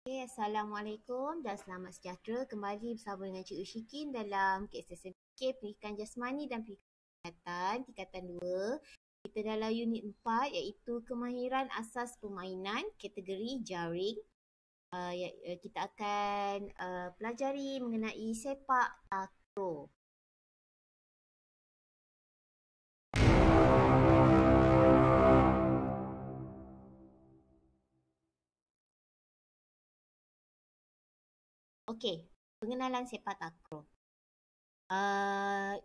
Okay, Assalamualaikum dan selamat sejahtera kembali bersama dengan Cik Ushikin dalam KSSMK Pendidikan Jasmani dan Pendidikan Kesihatan tingkatan 2. Kita dalam unit 4 iaitu kemahiran asas permainan kategori jaring. Kita akan pelajari mengenai sepak takraw. Okey, pengenalan sepak takraw.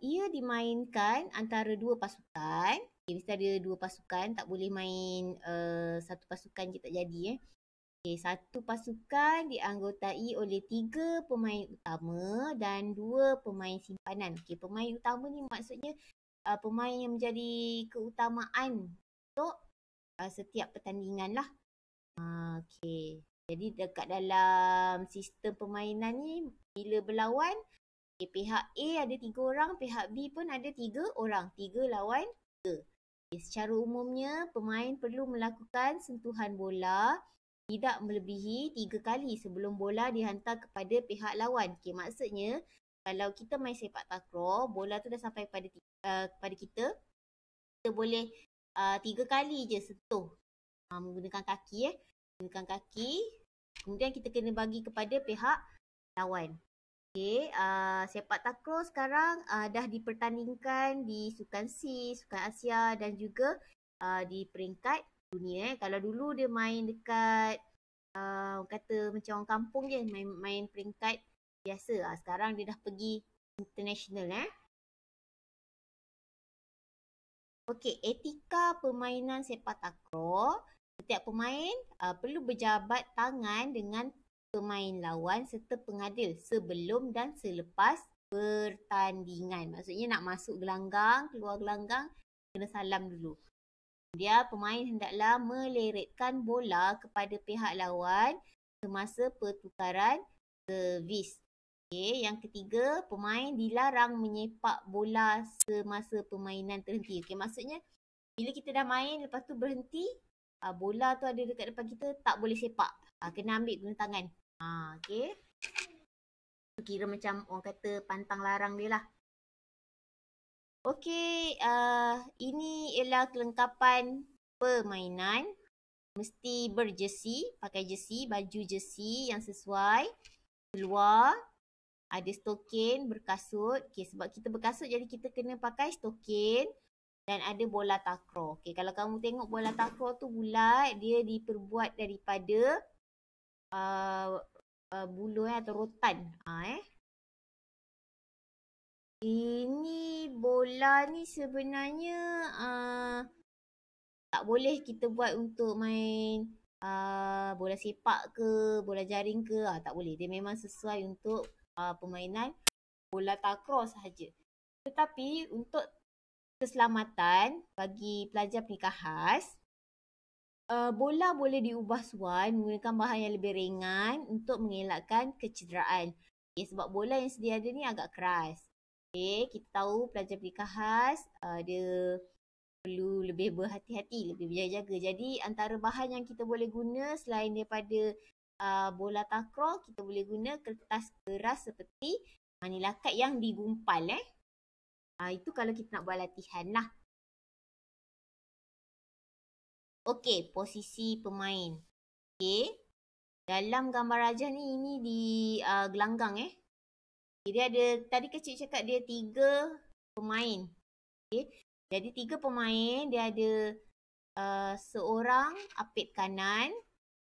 Ia dimainkan antara dua pasukan. Okay, mesti ada dua pasukan, tak boleh main satu pasukan je tak jadi. Okay, satu pasukan dianggotai oleh 3 pemain utama dan 2 pemain simpanan. Okay, pemain utama ni maksudnya pemain yang menjadi keutamaan untuk setiap pertandingan lah. Okay. Jadi dekat dalam sistem permainan ni, bila berlawan, pihak A ada 3 orang, pihak B pun ada 3 orang. 3 lawan 3. Secara umumnya, pemain perlu melakukan sentuhan bola tidak melebihi 3 kali sebelum bola dihantar kepada pihak lawan. Maksudnya, kalau kita main sepak takraw, bola tu dah sampai kepada kita, kita boleh 3 kali je sentuh menggunakan kaki. Menggunakan kaki, kemudian kita kena bagi kepada pihak lawan. Okay, sepak takraw sekarang dah dipertandingkan di Sukan C, Sukan Asia dan juga di peringkat dunia. Kalau dulu dia main dekat kata macam orang kampung je, main peringkat biasa. Sekarang dia dah pergi international. Okey, etika permainan sepak takraw. Setiap pemain perlu berjabat tangan dengan pemain lawan serta pengadil sebelum dan selepas pertandingan. Maksudnya nak masuk gelanggang, keluar gelanggang, kena salam dulu. Dia pemain hendaklah meleretkan bola kepada pihak lawan semasa pertukaran servis. Okay, yang ketiga, pemain dilarang menyepak bola semasa permainan terhenti. Okay, maksudnya bila kita dah main, lepas tu berhenti, bola tu ada dekat depan kita, tak boleh sepak. Kena ambil guna tangan. Okay. Kira macam orang kata pantang larang dia lah. Okey, ini ialah kelengkapan permainan. Mesti berjersey, pakai jersey, baju jersey yang sesuai. Keluar, ada stokin, berkasut. Okay, sebab kita berkasut jadi kita kena pakai stokin. Dan ada bola takraw. Okay, kalau kamu tengok bola takraw tu bulat, dia diperbuat daripada bulu atau rotan. Ini bola ni sebenarnya tak boleh kita buat untuk main bola sepak ke, bola jaring ke. Tak boleh. Dia memang sesuai untuk permainan bola takraw sahaja. Tetapi untuk keselamatan bagi pelajar pendidikan khas, bola boleh diubah suai menggunakan bahan yang lebih ringan untuk mengelakkan kecederaan. Okay, sebab bola yang sedia ada ni agak keras. Okay, kita tahu pelajar pendidikan khas dia perlu lebih berhati-hati, lebih berjaga-jaga. Jadi antara bahan yang kita boleh guna selain daripada bola takraw, kita boleh guna kertas keras seperti manila card yang digumpal. Itu kalau kita nak buat latihan lah. Okey, posisi pemain. Okey. Dalam gambar rajah ni, ini di gelanggang. Dia ada, tadi kecil cakap dia 3 pemain. Okey. Jadi 3 pemain, dia ada seorang apit kanan,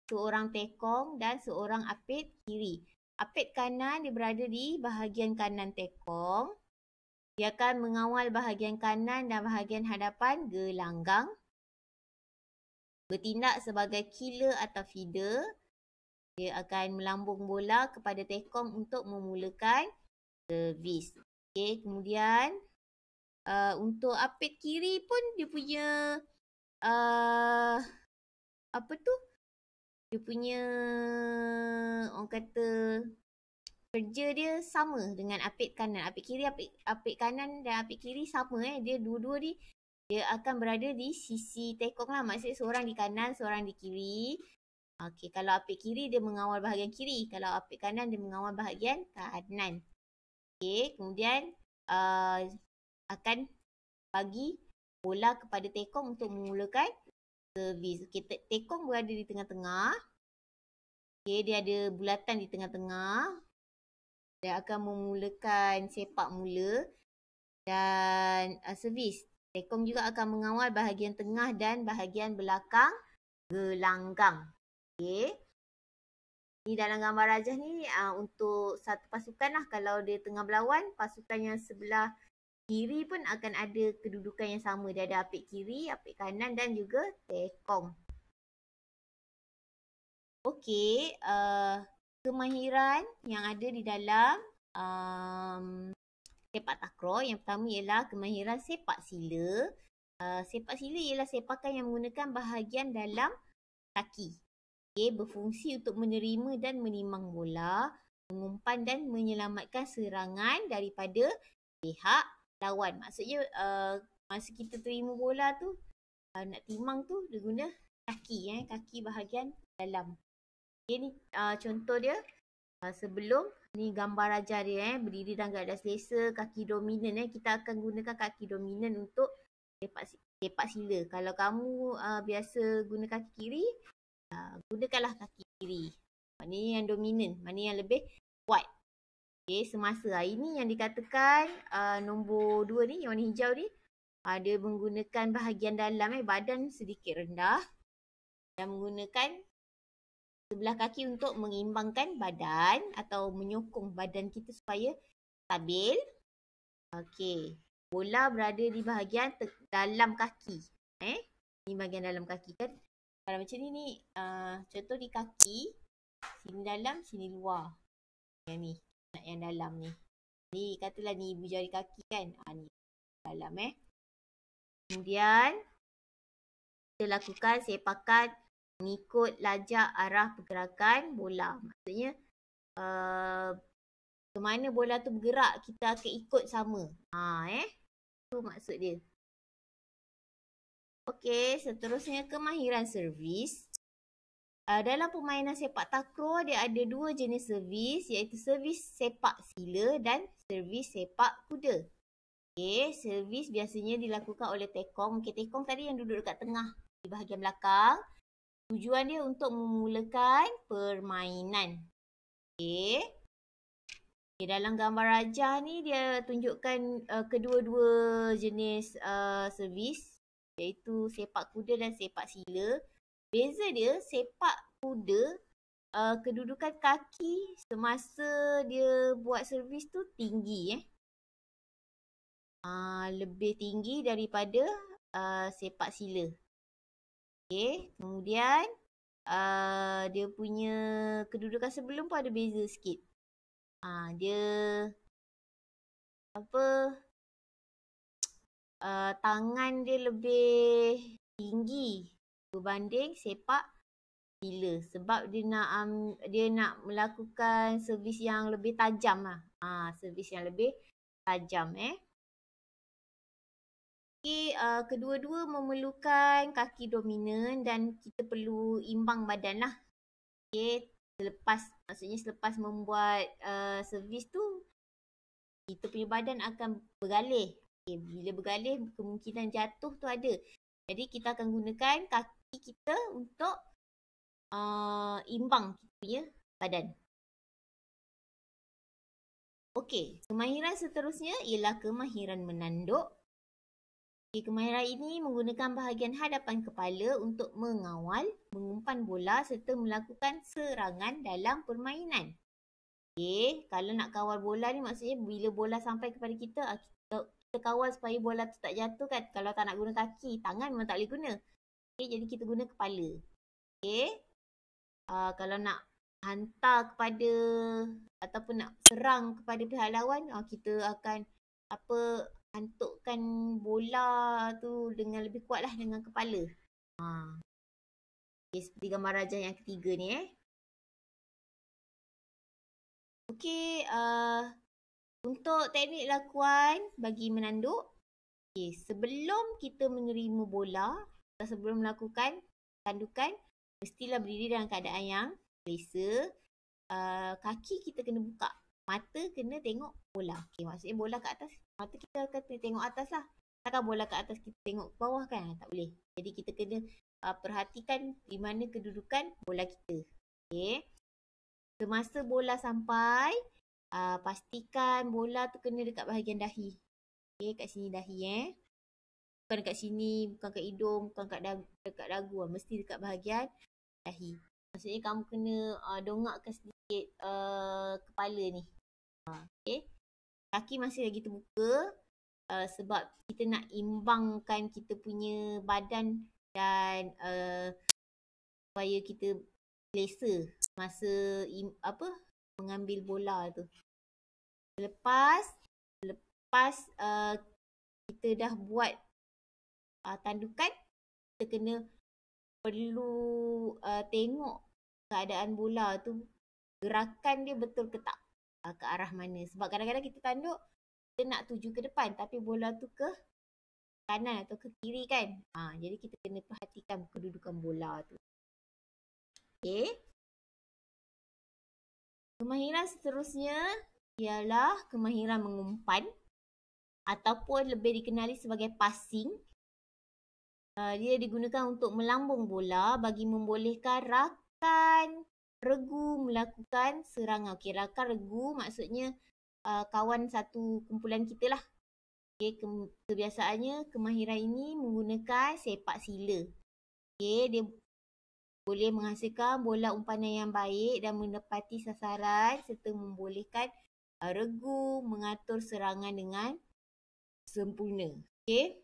seorang tekong dan seorang apit kiri. Apit kanan dia berada di bahagian kanan tekong. Dia akan mengawal bahagian kanan dan bahagian hadapan gelanggang. Bertindak sebagai killer atau feeder. Dia akan melambung bola kepada tekong untuk memulakan servis. Okay, kemudian untuk apit kiri pun dia punya apa tu? Dia punya orang kata kerja dia sama dengan apit kanan. Apit kiri, apit kanan dan apit kiri sama. Dia dua-dua ni dia akan berada di sisi tekong lah. Maksudnya seorang di kanan, seorang di kiri. Okey, kalau apik kiri dia mengawal bahagian kiri. Kalau apik kanan dia mengawal bahagian kanan. Okey, kemudian akan bagi bola kepada tekong untuk memulakan servis. Okey, tekong berada di tengah-tengah. Okey, dia ada bulatan di tengah-tengah. Dia akan memulakan sepak mula dan servis. Tekong juga akan mengawal bahagian tengah dan bahagian belakang gelanggang. Okey. Ni dalam gambar rajah ni untuk satu pasukan lah. Kalau dia tengah berlawan, pasukan yang sebelah kiri pun akan ada kedudukan yang sama. Dia ada apik kiri, apik kanan dan juga tekong. Okey, kemahiran yang ada di dalam sepak takraw. Yang pertama ialah kemahiran sepak sila. Sepak sila ialah sepakan yang menggunakan bahagian dalam kaki. Okay, berfungsi untuk menerima dan menimang bola, mengumpan dan menyelamatkan serangan daripada pihak lawan. Maksudnya masa kita terima bola tu, nak timang tu dia guna kaki, kaki bahagian dalam. Okay, ni contoh dia. Sebelum ni gambar ajar dia berdiri dan atas selesa, kaki dominan kita akan gunakan kaki dominan untuk sepak sila. Kalau kamu biasa guna kaki kiri, gunakanlah kaki kiri. Maknanya yang dominan, maknanya yang lebih kuat. Okay, semasa ini yang dikatakan nombor 2 ni, yang warna hijau ni, dia menggunakan bahagian dalam badan sedikit rendah dan menggunakan sebelah kaki untuk mengimbangkan badan atau menyokong badan kita supaya stabil. Okey, bola berada di bahagian dalam kaki. Ni bahagian dalam kaki kan. Kalau macam ni contoh di kaki, sini dalam, sini luar. Yang ni, nak yang dalam ni. Ni katalah ni ibu jari kaki kan. Ni dalam Kemudian kita lakukan sepakan mengikut lajak arah pergerakan bola. Maksudnya ke mana bola tu bergerak, kita akan ikut sama. Itu maksud dia. Okey, seterusnya kemahiran servis. Dalam permainan sepak takraw dia ada 2 jenis servis, iaitu servis sepak sila dan servis sepak kuda. Okey, servis biasanya dilakukan oleh tekong. Okey, tekong tadi yang duduk dekat tengah di bahagian belakang. Tujuan dia untuk memulakan permainan. Okey. Dalam gambar rajah ni dia tunjukkan kedua-dua jenis servis, iaitu sepak kuda dan sepak sila. Beza dia, sepak kuda kedudukan kaki semasa dia buat servis tu tinggi. Lebih tinggi daripada sepak sila. Okay, kemudian dia punya kedudukan sebelum pun ada beza sikit. Dia tangan dia lebih tinggi berbanding sepak sila sebab dia nak melakukan servis yang lebih tajam lah. Servis yang lebih tajam Okay, kedua-dua memerlukan kaki dominan dan kita perlu imbang badan lah. Okay, maksudnya selepas membuat servis tu, kita punya badan akan bergalih. Okay, bila bergalih, kemungkinan jatuh tu ada. Jadi kita akan gunakan kaki kita untuk imbang kita punya badan. Okey, kemahiran seterusnya ialah kemahiran menanduk. Kemahiran ini menggunakan bahagian hadapan kepala untuk mengawal, mengumpan bola serta melakukan serangan dalam permainan. Kalau nak kawal bola ni maksudnya bila bola sampai kepada kita, kita kawal supaya bola tu tak jatuh kan. Kalau tak nak guna kaki, tangan memang tak boleh guna. Jadi kita guna kepala. Kalau nak hantar kepada ataupun nak serang kepada pihak lawan, kita akan hantukkan bola tu dengan lebih kuat lah dengan kepala. Seperti gambar rajah yang ketiga ni Okey, untuk teknik lakuan bagi menanduk. Sebelum kita menerima bola, sebelum melakukan tandukan, mestilah berdiri dalam keadaan yang selesa. Kaki kita kena buka. Mata kena tengok bola. Okay, maksudnya bola kat atas, mata kita akan tengok atas lah. Takkan bola kat atas kita tengok bawah kan? Tak boleh. Jadi kita kena perhatikan di mana kedudukan bola kita. Okay. Semasa bola sampai, pastikan bola tu kena dekat bahagian dahi. Okay, kat sini dahi Bukan dekat sini, bukan kat hidung, bukan dekat dagu. Mesti dekat bahagian dahi. Maksudnya kamu kena dongakkan sedikit kepala ni. Okay. Kaki masih lagi terbuka sebab kita nak imbangkan kita punya badan dan supaya kita selesa masa mengambil bola tu. Lepas kita dah buat tandukan, kita perlu tengok keadaan bola tu, gerakan dia betul ke tak, ke arah mana. Sebab kadang-kadang kita tanduk, kita nak tuju ke depan tapi bola tu ke kanan atau ke kiri kan. Jadi kita kena perhatikan kedudukan bola tu. Okay. Kemahiran seterusnya ialah kemahiran mengumpan ataupun lebih dikenali sebagai passing. Dia digunakan untuk melambung bola bagi membolehkan rakan regu melakukan serangan. Okay, rakan regu maksudnya kawan satu kumpulan kita lah. Okay, kebiasaannya kemahiran ini menggunakan sepak sila. Okay, dia boleh menghasilkan bola umpanan yang baik dan menepati sasaran serta membolehkan regu mengatur serangan dengan sempurna. Okay.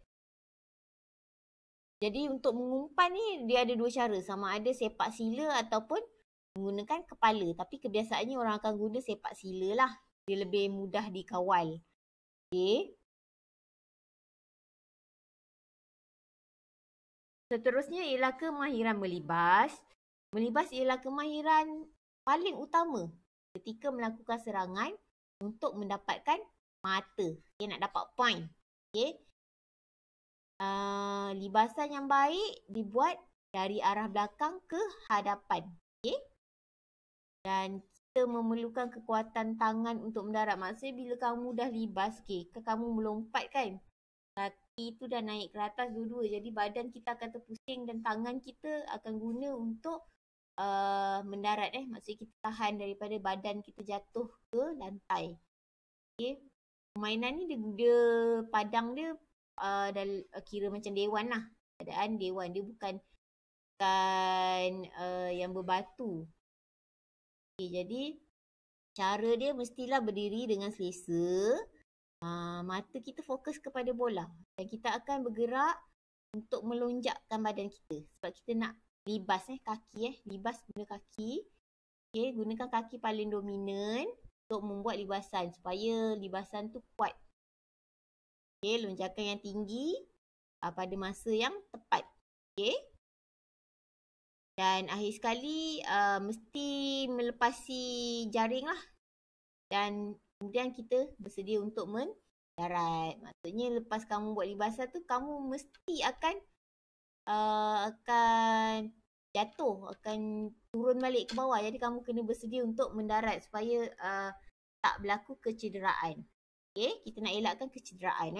Jadi untuk mengumpan ni dia ada dua cara. Sama ada sepak sila ataupun menggunakan kepala. Tapi kebiasaannya orang akan guna sepak sila lah. Dia lebih mudah dikawal. Okay. Seterusnya ialah kemahiran melibas. Melibas ialah kemahiran paling utama ketika melakukan serangan untuk mendapatkan mata. Okay, nak dapat point. Okay. Libasan yang baik dibuat dari arah belakang ke hadapan. Okay. Dan kita memerlukan kekuatan tangan untuk mendarat. Maksudnya bila kamu dah libas, okay, kamu melompat kan. Kaki tu dah naik ke atas dua-dua. Jadi badan kita akan terpusing dan tangan kita akan guna untuk mendarat. Maksudnya kita tahan daripada badan kita jatuh ke lantai. Okay. Permainan ni dia padang dia kira macam dewan lah. Keadaan dewan. Dia bukan yang berbatu. Okay, jadi cara dia mestilah berdiri dengan selesa. Mata kita fokus kepada bola. Dan kita akan bergerak untuk melonjakkan badan kita. Sebab kita nak libas kaki. Libas guna kaki. Okay, gunakan kaki paling dominan untuk membuat libasan. Supaya libasan tu kuat. Okay, lonjakan yang tinggi pada masa yang tepat. Okay. Dan akhir sekali mesti melepasi jaring lah. Dan kemudian kita bersedia untuk mendarat. Maksudnya lepas kamu buat libasan tu, kamu mesti akan jatuh, akan turun balik ke bawah. Jadi kamu kena bersedia untuk mendarat supaya tak berlaku kecederaan. Okay, kita nak elakkan kecederaan.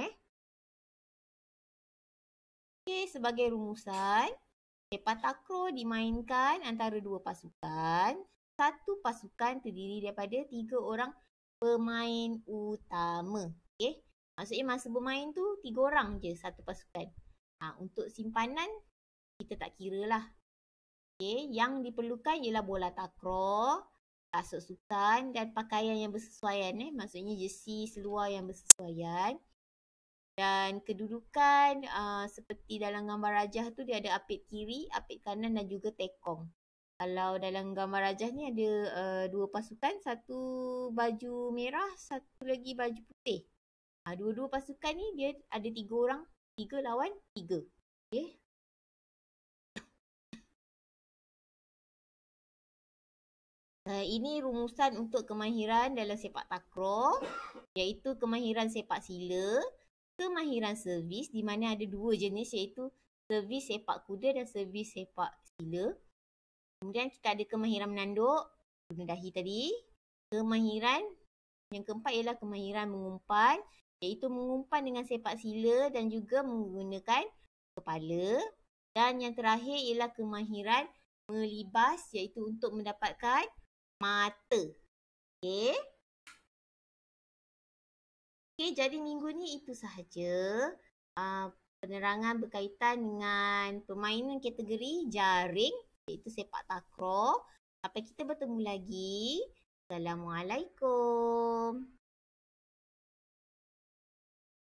Okay, sebagai rumusan, sepak takraw dimainkan antara dua pasukan. Satu pasukan terdiri daripada 3 orang pemain utama. Okay, maksudnya masa bermain tu 3 orang je satu pasukan. Untuk simpanan, kita tak kira lah. Okay, yang diperlukan ialah bola takraw, kasut sukan dan pakaian yang bersesuaian. Maksudnya jersey, seluar yang bersesuaian. Dan kedudukan seperti dalam gambar rajah tu dia ada apit kiri, apit kanan dan juga tekong. Kalau dalam gambar rajah ni ada 2 pasukan, satu baju merah, satu lagi baju putih. Dua-dua pasukan ni dia ada 3 orang, 3 lawan 3. Okay. Ini rumusan untuk kemahiran dalam sepak takraw, iaitu kemahiran sepak sila, kemahiran servis di mana ada 2 jenis, iaitu servis sepak kuda dan servis sepak sila. Kemudian kita ada kemahiran menanduk, guna dahi tadi. Kemahiran yang keempat ialah kemahiran mengumpan, iaitu mengumpan dengan sepak sila dan juga menggunakan kepala. Dan yang terakhir ialah kemahiran melibas, iaitu untuk mendapatkan mata. Okey. Okey, jadi minggu ni itu sahaja penerangan berkaitan dengan permainan kategori jaring, iaitu sepak takraw. Sampai kita bertemu lagi. Assalamualaikum.